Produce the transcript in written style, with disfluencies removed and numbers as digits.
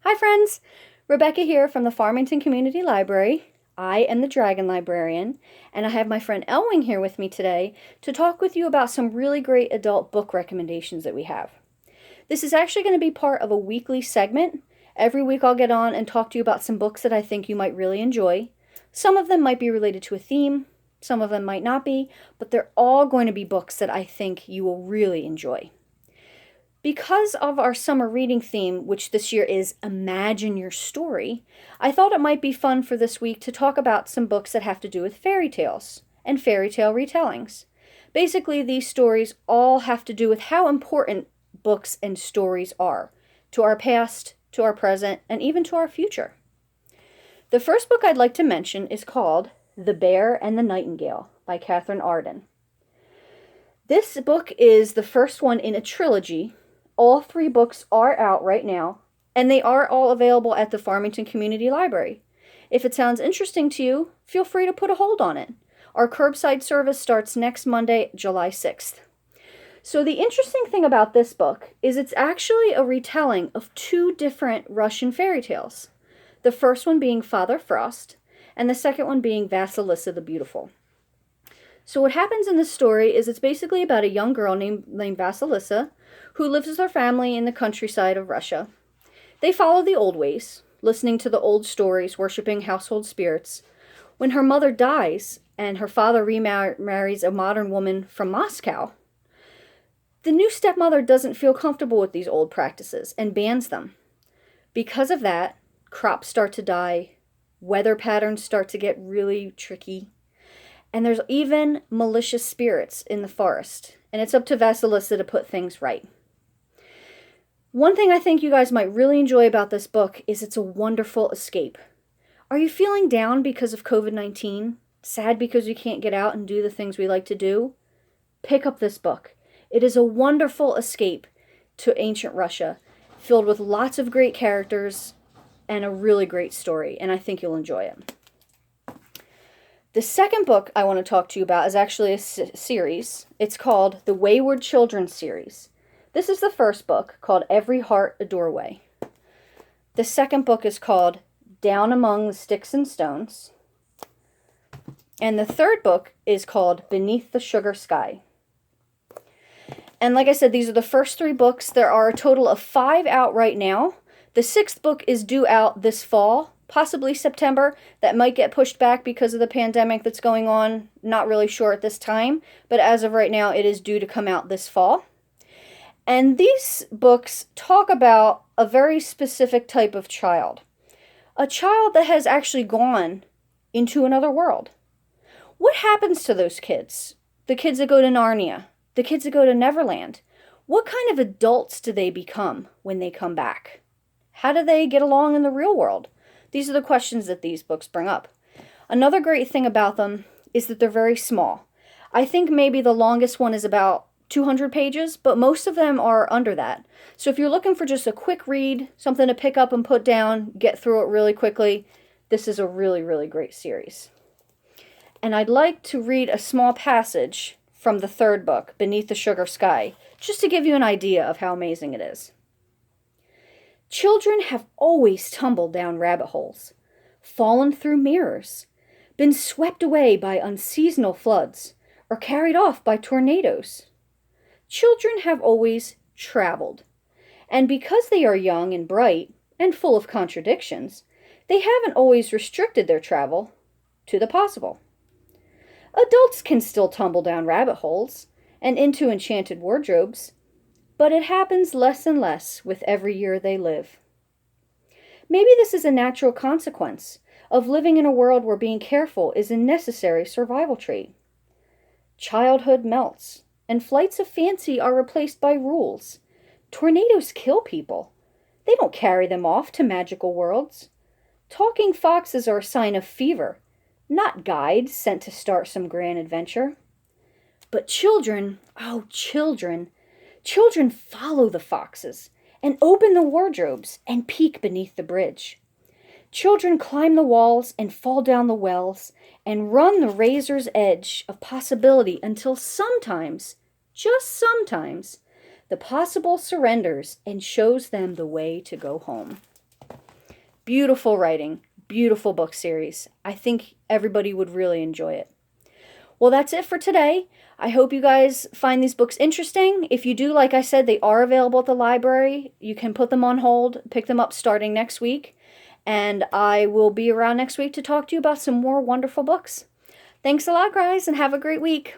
Hi friends, Rebecca here from the Farmington Community Library. I am the Dragon Librarian, and I have my friend Elwing here with me today to talk with you about some really great adult book recommendations that we have. This is actually going to be part of a weekly segment. Every week I'll get on and talk to you about some books that I think you might really enjoy. Some of them might be related to a theme, some of them might not be, but they're all going to be books that I think you will really enjoy. Because of our summer reading theme, which this year is Imagine Your Story, I thought it might be fun for this week to talk about some books that have to do with fairy tales and fairy tale retellings. Basically, these stories all have to do with how important books and stories are to our past, to our present, and even to our future. The first book I'd like to mention is called The Bear and the Nightingale by Katherine Arden. This book is the first one in a trilogy. All three books are out right now, and they are all available at the Farmington Community Library. If it sounds interesting to you, feel free to put a hold on it. Our curbside service starts next Monday, July 6th. So the interesting thing about this book is it's actually a retelling of two different Russian fairy tales. The first one being Father Frost, and the second one being Vasilisa the Beautiful. So what happens in this story is it's basically about a young girl named Vasilisa who lives with her family in the countryside of Russia. They follow the old ways, listening to the old stories, worshiping household spirits. When her mother dies and her father remarries a modern woman from Moscow, the new stepmother doesn't feel comfortable with these old practices and bans them. Because of that, crops start to die, weather patterns start to get really tricky, and there's even malicious spirits in the forest, and it's up to Vasilisa to put things right. One thing I think you guys might really enjoy about this book is it's a wonderful escape. Are you feeling down because of COVID-19? Sad because you can't get out and do the things we like to do? Pick up this book. It is a wonderful escape to ancient Russia, filled with lots of great characters and a really great story, and I think you'll enjoy it. The second book I want to talk to you about is actually a series. It's called the Wayward Children series. This is the first book, called Every Heart a Doorway. The second book is called Down Among the Sticks and Stones. And the third book is called Beneath the Sugar Sky. And like I said, these are the first three books. There are a total of 5 out right now. The 6th book is due out this fall, possibly September. That might get pushed back because of the pandemic that's going on. Not really sure at this time, but as of right now, it is due to come out this fall. And these books talk about a very specific type of child. A child that has actually gone into another world. What happens to those kids? The kids that go to Narnia, the kids that go to Neverland. What kind of adults do they become when they come back? How do they get along in the real world? These are the questions that these books bring up. Another great thing about them is that they're very small. I think maybe the longest one is about 200 pages, but most of them are under that. So if you're looking for just a quick read, something to pick up and put down, get through it really quickly, this is a really, really great series. And I'd like to read a small passage from the third book, Beneath the Sugar Sky, just to give you an idea of how amazing it is. Children have always tumbled down rabbit holes, fallen through mirrors, been swept away by unseasonal floods, or carried off by tornadoes. Children have always traveled, and because they are young and bright and full of contradictions, they haven't always restricted their travel to the possible. Adults can still tumble down rabbit holes and into enchanted wardrobes, but it happens less and less with every year they live. Maybe this is a natural consequence of living in a world where being careful is a necessary survival trait. Childhood melts, and flights of fancy are replaced by rules. Tornadoes kill people. They don't carry them off to magical worlds. Talking foxes are a sign of fever, not guides sent to start some grand adventure. But children, oh children follow the foxes and open the wardrobes and peek beneath the bridge. Children climb the walls and fall down the wells and run the razor's edge of possibility until sometimes, just sometimes, the possible surrenders and shows them the way to go home. Beautiful writing, beautiful book series. I think everybody would really enjoy it. Well, that's it for today. I hope you guys find these books interesting. If you do, like I said, they are available at the library. You can put them on hold, pick them up starting next week, and I will be around next week to talk to you about some more wonderful books. Thanks a lot, guys, and have a great week.